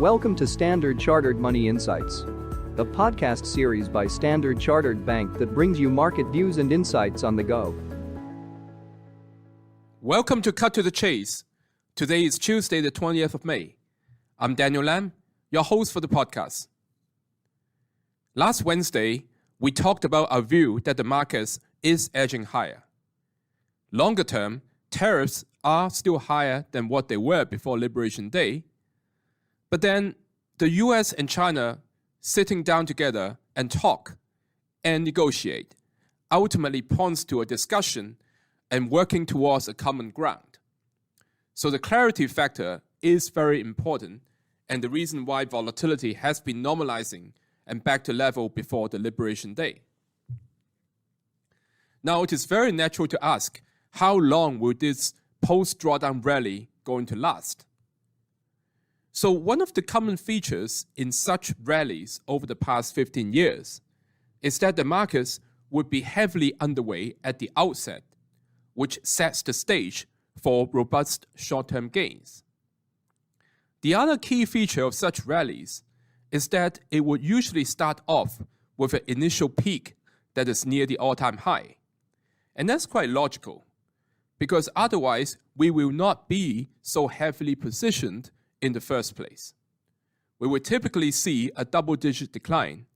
Welcome to Standard Chartered Money Insights, a podcast series by Standard Chartered Bank that brings you market views and insights on the go. Welcome to Cut to the Chase. Today is Tuesday, the 20th of May. I'm Daniel Lam, your host for the podcast. Last Wednesday, we talked about our view that the markets is edging higher. Longer term, tariffs are still higher than what they were before Liberation Day. But then the US and China sitting down together and talk and negotiate ultimately points to a discussion and working towards a common ground. So the clarity factor is very important and the reason why volatility has been normalizing and back to level before the Liberation Day. Now it is very natural to ask, how long will this post-drawdown rally going to last? So one of the common features in such rallies over the past 15 years is that the markets would be heavily underweight at the outset, which sets the stage for robust short-term gains. The other key feature of such rallies is that it would usually start off with an initial peak that is near the all-time high. And that's quite logical, because otherwise we will not be so heavily positioned in the first place. We would typically see a double-digit decline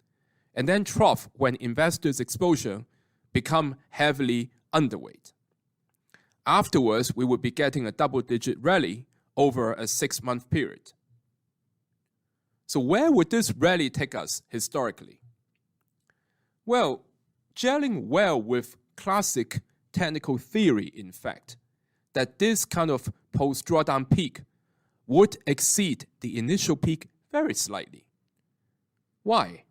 and then trough when investors' exposure become heavily underweight. Afterwards, we would be getting a double-digit rally over a 6-month period. So where would this rally take us historically? Well, gelling well with classic technical theory, in fact, that this kind of post-drawdown peak would exceed the initial peak very slightly. Why?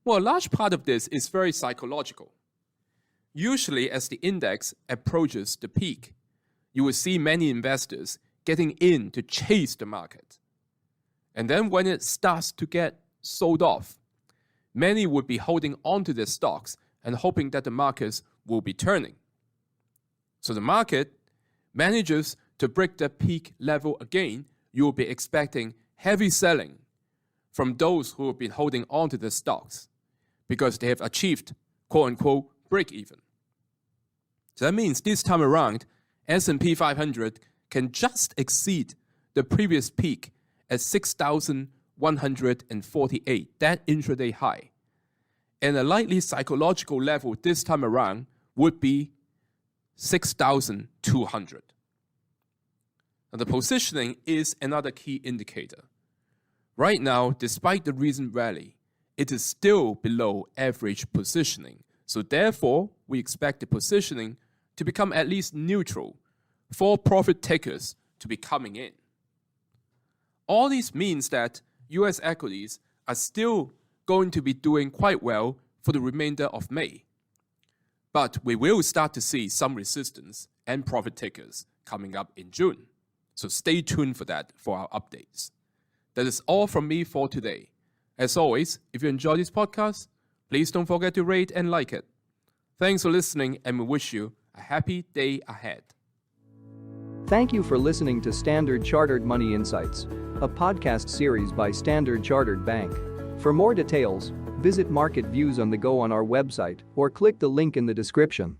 Well, a large part of this is very psychological. Usually, as the index approaches the peak, you will see many investors getting in to chase the market. And then when it starts to get sold off, many would be holding onto their stocks and hoping that the markets will be turning. So the market manages to break the peak level again, you will be expecting heavy selling from those who have been holding on to the stocks because they have achieved, quote-unquote, break-even. So that means this time around, S&P 500 can just exceed the previous peak at 6,148, that intraday high. And a likely psychological level this time around would be 6,200. Now, the positioning is another key indicator. Right now, despite the recent rally, it is still below average positioning. So therefore, we expect the positioning to become at least neutral for profit takers to be coming in. All this means that US equities are still going to be doing quite well for the remainder of May. But we will start to see some resistance and profit takers coming up in June. So stay tuned for that for our updates. That is all from me for today. As always, if you enjoy this podcast, please don't forget to rate and like it. Thanks for listening, and we wish you a happy day ahead. Thank you for listening to Standard Chartered Money Insights, a podcast series by Standard Chartered Bank. For more details, visit Market Views on the Go on our website or click the link in the description.